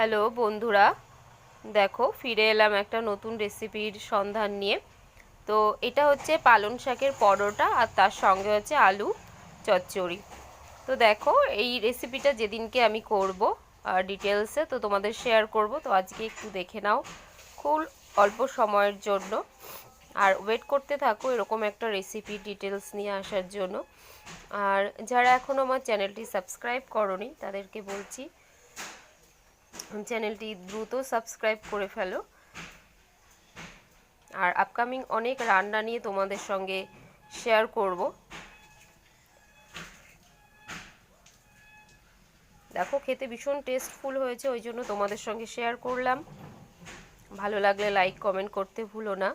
Hello বন্ধুরা, দেখো ফিরে এলাম একটা নতুন রেসিপির সন্ধান নিয়ে। তো এটা হচ্ছে পালং শাকের পরোটা আর তার সঙ্গে হচ্ছে আলু চচ্চড়ি। তো দেখো এই রেসিপিটা যেদিনকে আমি করব ডিটেলসে তো তোমাদের শেয়ার করব। তো আজকে একটু দেখে নাও, খুব অল্প সময়ের জন্য, আর ওয়েট করতে থাকো এরকম একটা রেসিপি ডিটেলস নিয়ে আসার জন্য। আর যারা এখনও আমার চ্যানেলটি সাবস্ক্রাইব করোনি তাদেরকে বলছি চ্যানেলটি দ্রুত সাবস্ক্রাইব করে ফেলো। আর আপকামিং অনেক রান্না নিয়ে তোমাদের সঙ্গে শেয়ার করব। দেখো খেতে ভীষণ টেস্টফুল হয়েছে, ওই জন্য তোমাদের সঙ্গে শেয়ার করলাম। ভালো লাগলে লাইক কমেন্ট করতে ভুলো না।